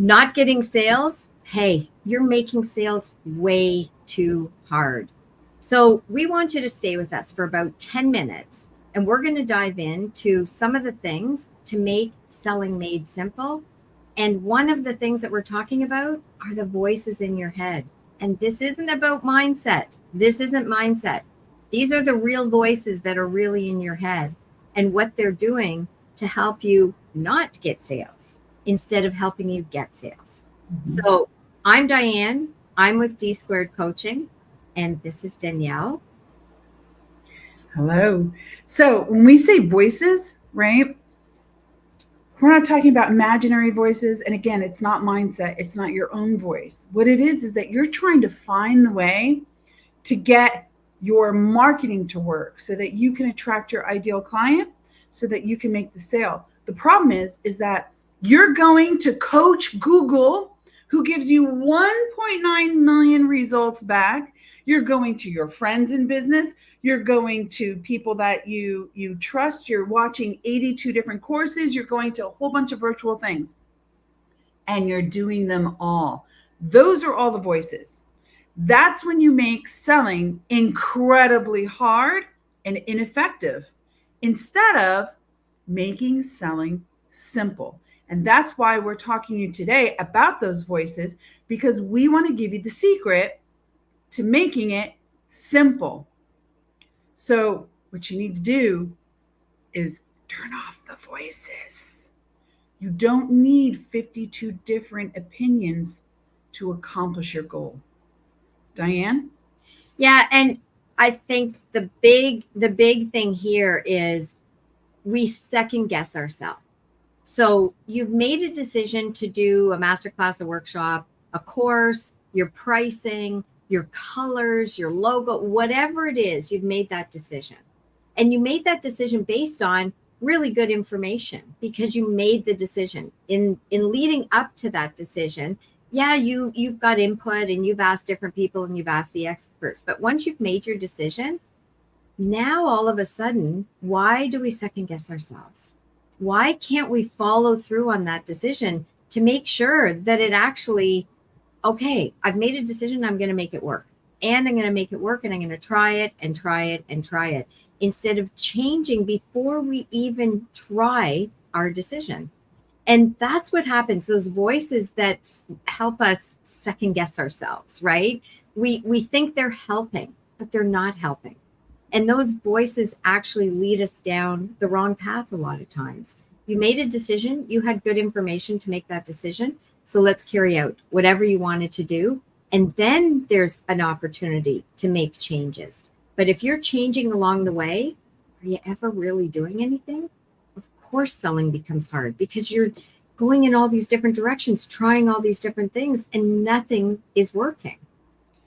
Not getting sales, hey, you're making sales way too hard. So we want you to stay with us for about 10 minutes, and we're going to dive into some of the things to make selling made simple. And one of the things that we're talking about are the voices in your head. And this isn't about mindset. This isn't mindset. These are the real voices that are really in your head and what they're doing to help you not get sales instead of helping you get sales. Mm-hmm. So I'm Diane. I'm with D Squared Coaching, and this is Danielle. Hello. So when we say voices, right, we're not talking about imaginary voices. And again, it's not mindset. It's not your own voice. What it is that you're trying to find the way to get your marketing to work so that you can attract your ideal client, so that you can make the sale. The problem is that you're going to Coach Google, who gives you 1.9 million results back. You're going to your friends in business. You're going to people that you trust. You're watching 82 different courses. You're going to a whole bunch of virtual things. And you're doing them all. Those are all the voices. That's when you make selling incredibly hard and ineffective instead of making selling simple. And that's why we're talking to you today about those voices, because we want to give you the secret to making it simple. So what you need to do is turn off the voices. You don't need 52 different opinions to accomplish your goal. Diane? Yeah, and I think the big thing here is we second guess ourselves. So you've made a decision to do a masterclass, a workshop, a course, your pricing, your colors, your logo, whatever it is, you've made that decision. And you made that decision based on really good information because you made the decision. In leading up to that decision, yeah, you've got input and you've asked different people and you've asked the experts. But once you've made your decision, now all of a sudden, why do we second guess ourselves? Why can't we follow through on that decision to make sure that it actually, okay, I've made a decision, I'm going to make it work. And I'm going to make it work and I'm going to try it and try it and try it instead of changing before we even try our decision. And that's what happens. Those voices that help us second guess ourselves, right? We think they're helping, but they're not helping. And those voices actually lead us down the wrong path a lot of times. You made a decision, you had good information to make that decision. So let's carry out whatever you wanted to do. And then there's an opportunity to make changes. But if you're changing along the way, are you ever really doing anything? Of course, selling becomes hard because you're going in all these different directions, trying all these different things, and nothing is working.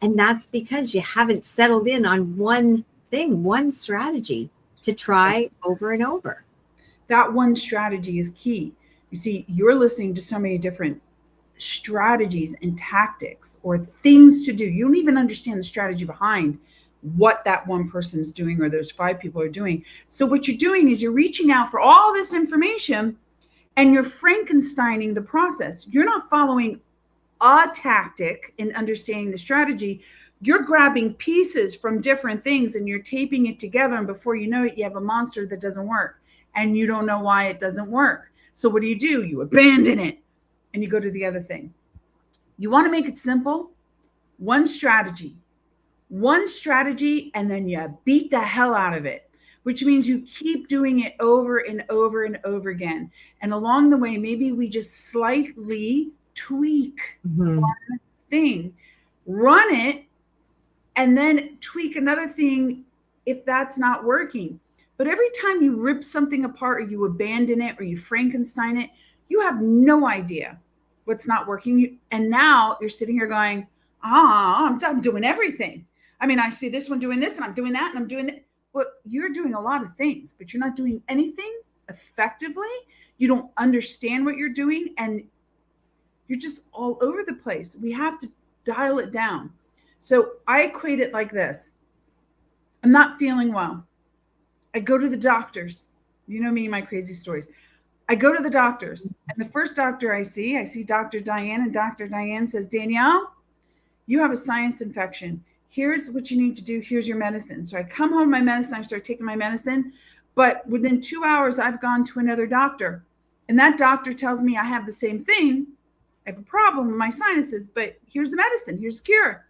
And that's because you haven't settled in on one thing, one strategy to try over and over. That one strategy is key. You see, you're listening to so many different strategies and tactics or things to do. You don't even understand the strategy behind what that one person is doing or those 5 people are doing. So what you're doing is you're reaching out for all this information and you're Frankensteining the process. You're not following a tactic in understanding the strategy. You're grabbing pieces from different things and you're taping it together. And before you know it, you have a monster that doesn't work and you don't know why it doesn't work. So what do? You abandon it and you go to the other thing. You want to make it simple. One strategy, and then you beat the hell out of it, which means you keep doing it over and over and over again. And along the way, maybe we just slightly tweak one thing, run it, and then tweak another thing if that's not working. But every time you rip something apart or you abandon it or you Frankenstein it, you have no idea what's not working. And now you're sitting here going, I'm doing everything. I mean, I see this one doing this and I'm doing that and I'm doing that. Well, you're doing a lot of things, but you're not doing anything effectively. You don't understand what you're doing and you're just all over the place. We have to dial it down. So I equate it like this. I'm not feeling well. I go to the doctors. You know me and my crazy stories. I go to the doctors, and the first doctor I see Dr. Diane, and Dr. Diane says, Danielle, you have a sinus infection. Here's what you need to do. Here's your medicine. So I come home with my medicine. I start taking my medicine. But within 2 hours, I've gone to another doctor. And that doctor tells me I have the same thing. I have a problem with my sinuses, but here's the medicine. Here's the cure.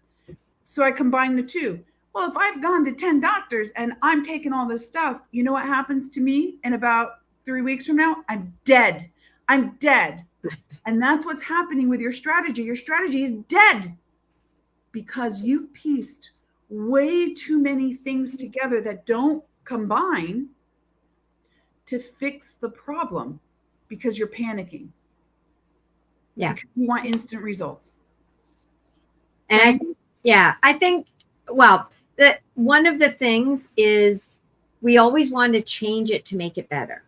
So I combine the two. Well, if I've gone to 10 doctors and I'm taking all this stuff, you know what happens to me in about 3 weeks from now? I'm dead. I'm dead. And that's what's happening with your strategy. Your strategy is dead because you've pieced way too many things together that don't combine to fix the problem because you're panicking. Yeah. Because you want instant results. And I think, well, that one of the things is we always want to change it to make it better,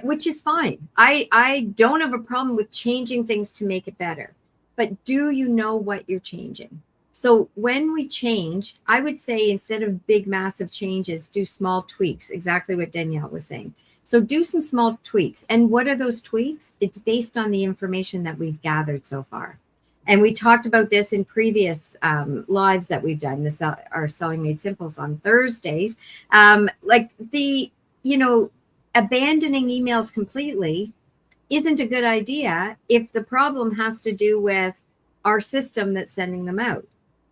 which is fine. I don't have a problem with changing things to make it better, but do you know what you're changing? So when we change, I would say instead of big, massive changes, do small tweaks, exactly what Danielle was saying. So do some small tweaks. And what are those tweaks? It's based on the information that we've gathered so far. And we talked about this in previous lives that we've done. This are Selling Made Simples on Thursdays. Like abandoning emails completely isn't a good idea if the problem has to do with our system that's sending them out.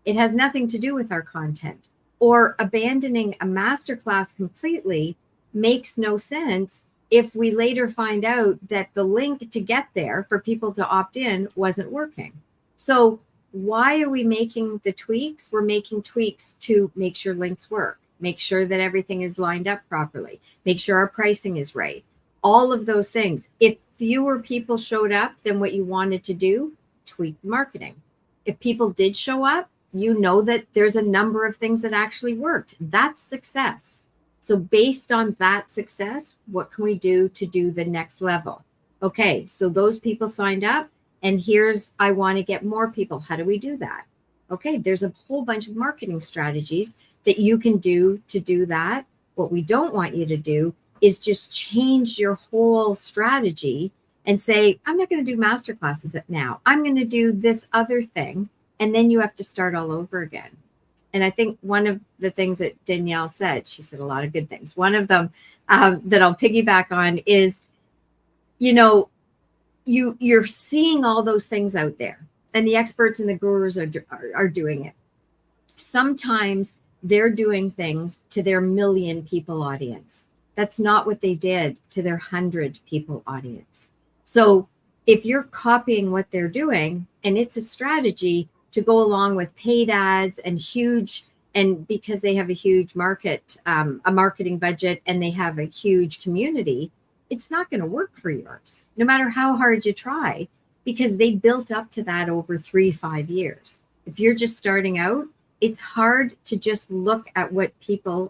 It has nothing to do with our content. Or abandoning a masterclass completely makes no sense if we later find out that the link to get there for people to opt in wasn't working. So why are we making the tweaks? We're making tweaks to make sure links work, make sure that everything is lined up properly, make sure our pricing is right. All of those things. If fewer people showed up than what you wanted to do, tweak the marketing. If people did show up, you know that there's a number of things that actually worked. That's success. So based on that success, what can we do to do the next level? Okay, so those people signed up, and I want to get more people. How do we do that? Okay, there's a whole bunch of marketing strategies that you can do to do that. What we don't want you to do is just change your whole strategy and say, I'm not going to do masterclasses now. I'm going to do this other thing. And then you have to start all over again. And I think one of the things that Danielle said, she said a lot of good things. One of them that I'll piggyback on is, you're seeing all those things out there, and the experts and the gurus are doing it. Sometimes they're doing things to their 1 million people audience. That's not what they did to their 100 people audience. So if you're copying what they're doing, and it's a strategy to go along with paid ads and because they have a huge market, a marketing budget, and they have a huge community, it's not going to work for yours, no matter how hard you try, because they built up to that over 3-5 years. If you're just starting out, it's hard to just look at what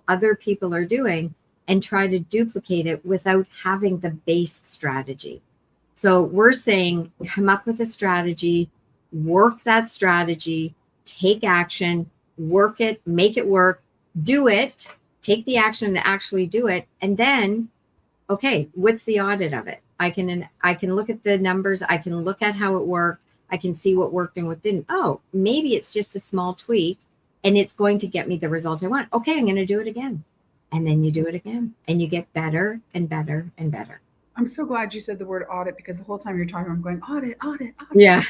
other people are doing and try to duplicate it without having the base strategy. So we're saying, come up with a strategy, work that strategy, take action, work it, make it work, do it, take the action to actually do it. And then, okay, what's the audit of it? I can look at the numbers. I can look at how it worked. I can see what worked and what didn't. Oh, maybe it's just a small tweak and it's going to get me the result I want. Okay, I'm going to do it again. And then you do it again and you get better and better and better. I'm so glad you said the word audit, because the whole time you're talking, I'm going, audit. Yeah.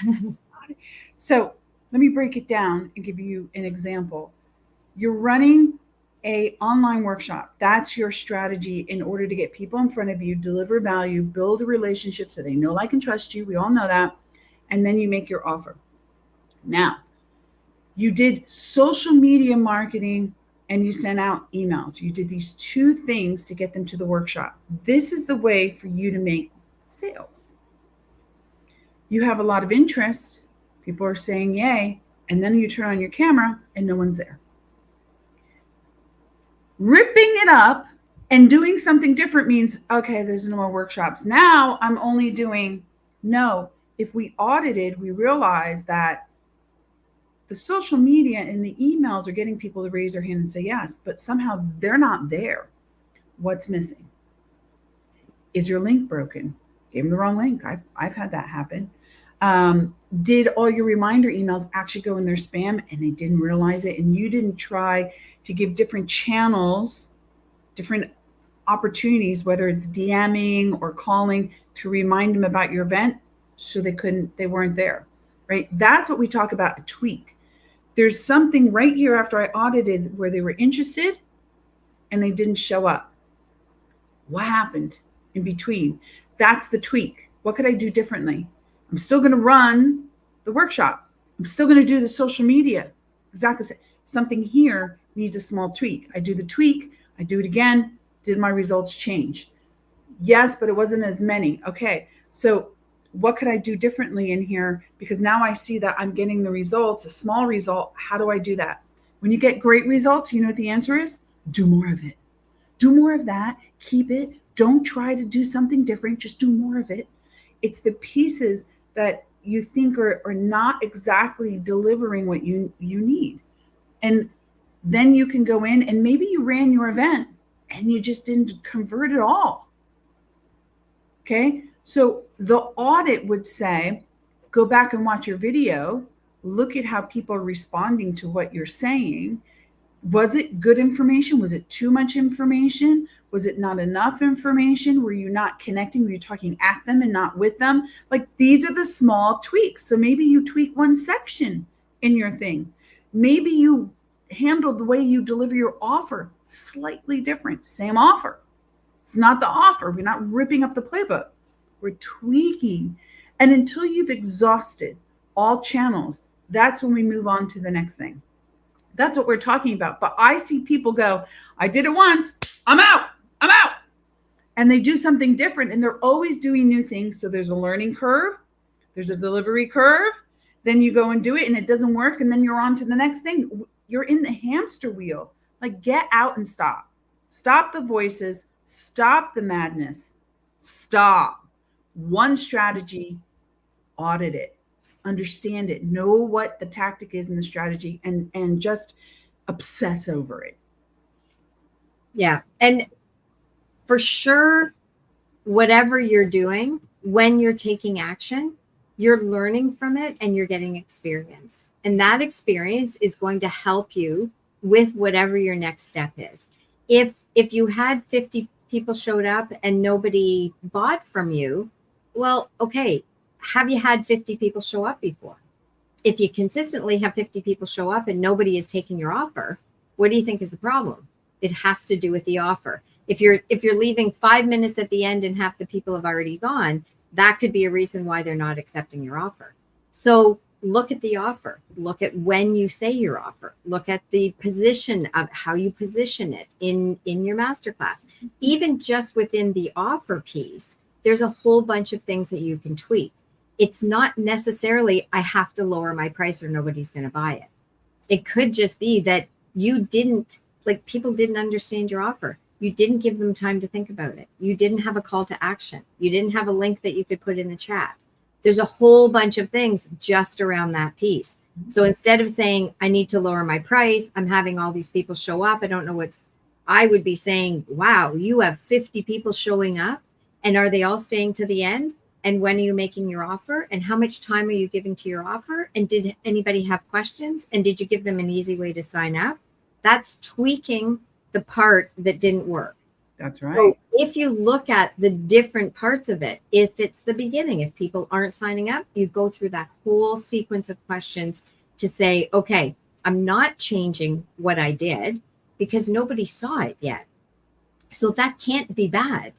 So let me break it down and give you an example. You're running a online workshop. That's your strategy in order to get people in front of you, deliver value, build a relationship so they know, like, and trust you. We all know that. And then you make your offer. Now, you did social media marketing and you sent out emails. You did these two things to get them to the workshop. This is the way for you to make sales. You have a lot of interest. People are saying yay, and then you turn on your camera and no one's there. Ripping it up and doing something different means, okay, there's no more workshops. Now I'm only doing, no. If we audited, we realized that the social media and the emails are getting people to raise their hand and say yes, but somehow they're not there. What's missing? Is your link broken? Gave them the wrong link. I've had that happen. Did all your reminder emails actually go in their spam and they didn't realize it? And you didn't try to give different channels, different opportunities, whether it's DMing or calling, to remind them about your event, so they weren't there, right? That's what we talk about, a tweak. There's something right here after I audited where they were interested and they didn't show up. What happened in between? That's the tweak. What could I do differently? I'm still going to run the workshop. I'm still going to do the social media. Exactly. Something here needs a small tweak. I do the tweak. I do it again. Did my results change? Yes, but it wasn't as many. Okay. So what could I do differently in here? Because now I see that I'm getting the results, a small result. How do I do that? When you get great results, you know what the answer is? Do more of it. Do more of that. Keep it. Don't try to do something different. Just do more of it. It's the pieces that you think are not exactly delivering what you need. And then you can go in and maybe you ran your event and you just didn't convert at all. Okay. So the audit would say, go back and watch your video. Look at how people are responding to what you're saying. Was it good information? Was it too much information? Was it not enough information? Were you not connecting? Were you talking at them and not with them? Like, these are the small tweaks. So maybe you tweak one section in your thing. Maybe you handled the way you deliver your offer slightly different. Same offer. It's not the offer. We're not ripping up the playbook. We're tweaking. And until you've exhausted all channels, that's when we move on to the next thing. That's what we're talking about. But I see people go, I did it once, I'm out. And they do something different, and they're always doing new things. So there's a learning curve, there's a delivery curve. Then you go and do it and it doesn't work. And then you're on to the next thing. You're in the hamster wheel. Like, get out and stop. Stop the voices. Stop the madness. Stop. One strategy, audit it. Understand it, know what the tactic is in the strategy, and just obsess over it. Yeah. And for sure, whatever you're doing, when you're taking action, you're learning from it and you're getting experience. And that experience is going to help you with whatever your next step is. If you had 50 people showed up and nobody bought from you, well, okay, have you had 50 people show up before? If you consistently have 50 people show up and nobody is taking your offer, what do you think is the problem? It has to do with the offer. If you're leaving 5 minutes at the end and half the people have already gone, that could be a reason why they're not accepting your offer. So look at the offer. Look at when you say your offer. Look at the position of how you position it in your masterclass. Even just within the offer piece, there's a whole bunch of things that you can tweak. It's not necessarily, I have to lower my price or nobody's going to buy it. It could just be that people didn't understand your offer. You didn't give them time to think about it. You didn't have a call to action. You didn't have a link that you could put in the chat. There's a whole bunch of things just around that piece. So instead of saying, I need to lower my price, I'm having all these people show up, I would be saying, wow, you have 50 people showing up, and are they all staying to the end? And when are you making your offer? And how much time are you giving to your offer? And did anybody have questions? And did you give them an easy way to sign up? That's tweaking the part that didn't work. That's right. So if you look at the different parts of it, if it's the beginning, if people aren't signing up, you go through that whole sequence of questions to say, okay, I'm not changing what I did because nobody saw it yet. So that can't be bad.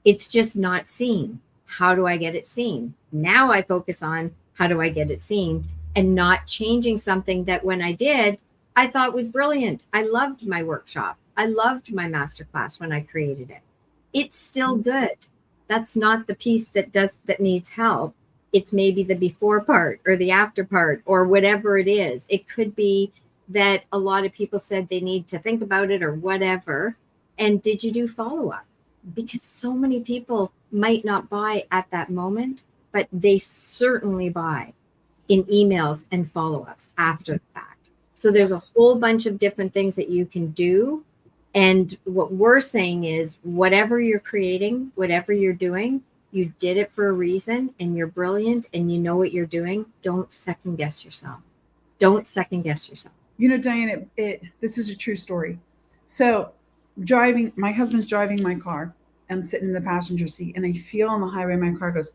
It's just not seen. How do I get it seen? Now I focus on how do I get it seen, and not changing something that when I did, I thought was brilliant. I loved my workshop. I loved my masterclass when I created it. It's still good. That's not the piece that needs help. It's maybe the before part or the after part or whatever it is. It could be that a lot of people said they need to think about it or whatever. And did you do follow-up? Because so many people might not buy at that moment, but they certainly buy in emails and follow-ups after the fact. So there's a whole bunch of different things that you can do. And what we're saying is whatever you're creating, whatever you're doing, You did it for a reason, and you're brilliant, and you know what you're doing. Don't second guess yourself. Don't second guess yourself. You know, Diane, this is a true story. So my husband's driving my car. I'm sitting in the passenger seat, and I feel on the highway my car goes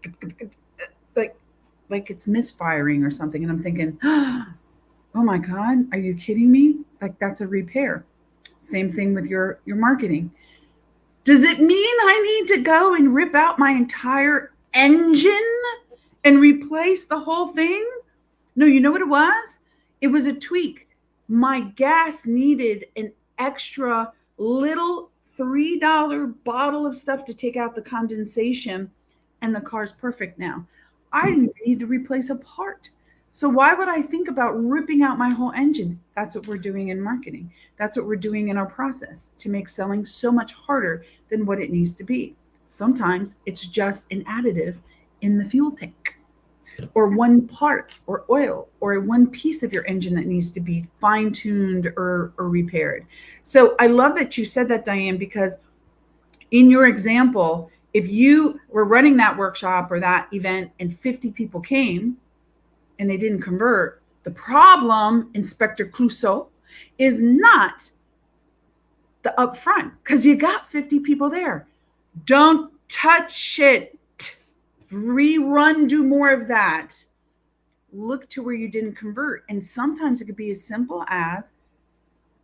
like it's misfiring or something. And I'm thinking, oh my God, are you kidding me? Like, that's a repair. Same thing with your marketing. Does it mean I need to go and rip out my entire engine and replace the whole thing? No, you know what it was? It was a tweak. My gas needed an extra little $3 bottle of stuff to take out the condensation, and the car's perfect now. I didn't need to replace a part. So why would I think about ripping out my whole engine? That's what we're doing in marketing. That's what we're doing in our process to make selling so much harder than what it needs to be. Sometimes it's just an additive in the fuel tank, or one part or oil or one piece of your engine that needs to be fine-tuned or repaired. So I love that you said that, Diane, because in your example, if you were running that workshop or that event and 50 people came and they didn't convert, the problem, Inspector Clouseau, is not the upfront, because you got 50 people there. Don't touch it. Rerun, do more of that. Look to where you didn't convert. And sometimes it could be as simple as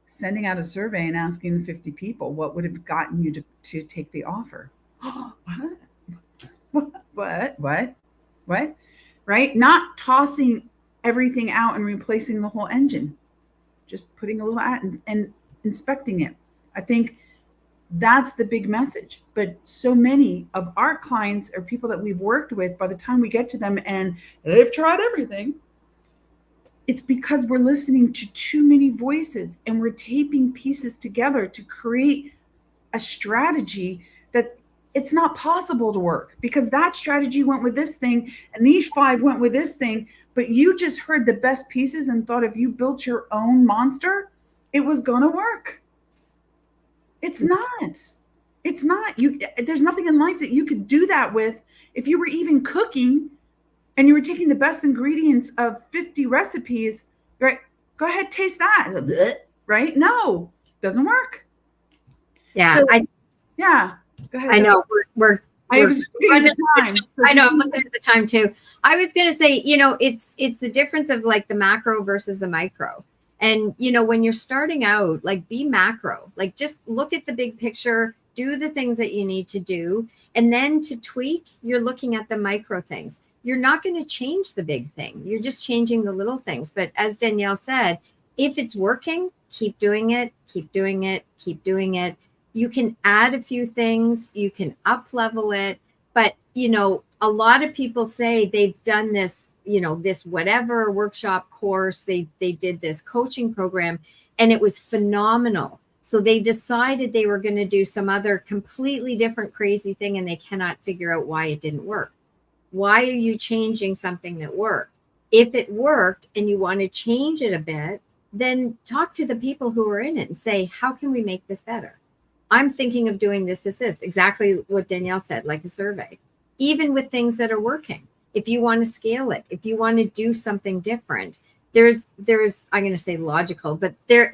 sending out a survey and asking the 50 people what would have gotten you to take the offer. What? Right? Not tossing everything out and replacing the whole engine. Just putting a little at and inspecting it. I think that's the big message. But so many of our clients or people that we've worked with, by the time we get to them and they've tried everything, it's because we're listening to too many voices and we're taping pieces together to create a strategy that it's not possible to work, because that strategy went with this thing and these 5 went with this thing. But you just heard the best pieces and thought if you built your own monster, it was going to work. It's not. It's not. There's nothing in life that you could do that with. If you were even cooking and you were taking the best ingredients of 50 recipes, right? Go ahead, taste that. Right? No, doesn't work. Yeah. So, yeah. Go ahead. I know we're I was just looking at the time. I know I'm looking at the time too. I was going to say, it's the difference of like the macro versus the micro. And, when you're starting out, like, be macro, like, just look at the big picture, do the things that you need to do. And then to tweak, you're looking at the micro things. You're not going to change the big thing. You're just changing the little things. But as Danielle said, if it's working, keep doing it, keep doing it, keep doing it. You can add a few things, you can up level it. But, a lot of people say they've done this, this whatever workshop course, they did this coaching program and it was phenomenal. So they decided they were going to do some other completely different crazy thing and they cannot figure out why it didn't work. Why are you changing something that worked? If it worked and you want to change it a bit, then talk to the people who are in it and say, how can we make this better? I'm thinking of doing this, exactly what Danielle said, like a survey. Even with things that are working, if you want to scale it, if you want to do something different, there's I'm going to say logical, but there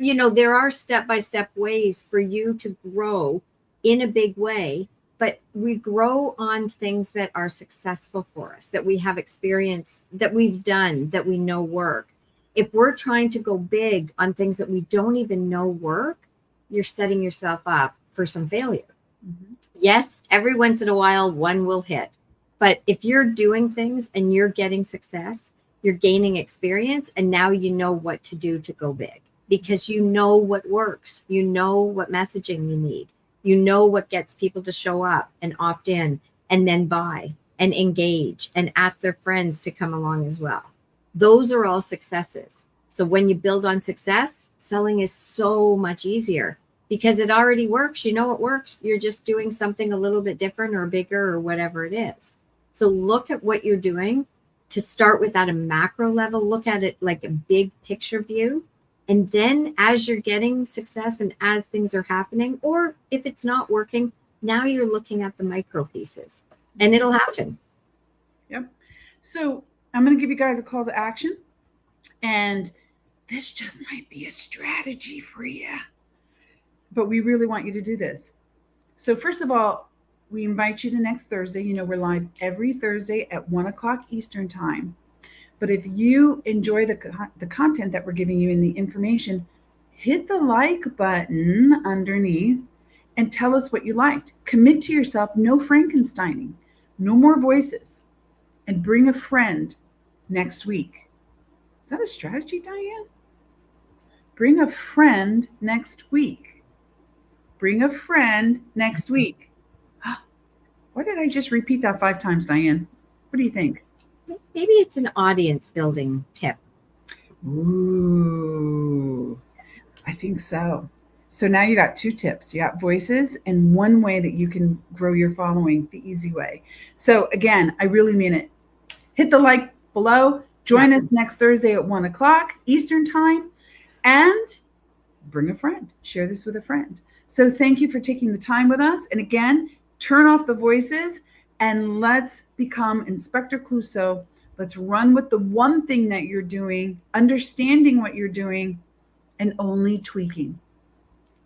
are step-by-step ways for you to grow in a big way. But we grow on things that are successful for us, that we have experience, that we've done, that we know work. If we're trying to go big on things that we don't even know work, you're setting yourself up for some failure. Mm-hmm. Yes, every once in a while, one will hit. But if you're doing things and you're getting success, you're gaining experience, and now you know what to do to go big because you know what works. You know what messaging you need. You know what gets people to show up and opt in and then buy and engage and ask their friends to come along as well. Those are all successes. So when you build on success, selling is so much easier because it already works. You know it works. You're just doing something a little bit different or bigger or whatever it is. So look at what you're doing to start with at a macro level. Look at it like a big picture view. And then as you're getting success and as things are happening, or if it's not working, now you're looking at the micro pieces. and it'll happen. Yep. So I'm going to give you guys a call to action. And this just might be a strategy for you. But we really want you to do this. So first of all, we invite you to next Thursday. You know, we're live every Thursday at 1 o'clock Eastern time. But if you enjoy the content that we're giving you and the information, hit the like button underneath and tell us what you liked. Commit to yourself, no Frankensteining, no more voices, and bring a friend next week. Is that a strategy, Diane? Bring a friend next week. Bring a friend next week. Why did I just repeat that 5 times, Diane? What do you think? Maybe it's an audience building tip. Ooh, I think so. So now you got 2 tips. You got voices and one way that you can grow your following the easy way. So again, I really mean it. Hit the like below. Join us next Thursday at 1 o'clock Eastern time, and bring a friend. Share this with a friend. So thank you for taking the time with us. And again, turn off the voices and let's become Inspector Clouseau. Let's run with the one thing that you're doing, understanding what you're doing, and only tweaking.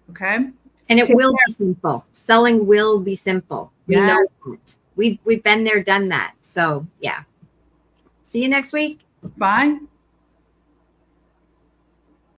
Okay? And it Take will care. be simple. Selling will be simple. We Yeah. know that. We've been there, done that. So yeah. See you next week. Bye.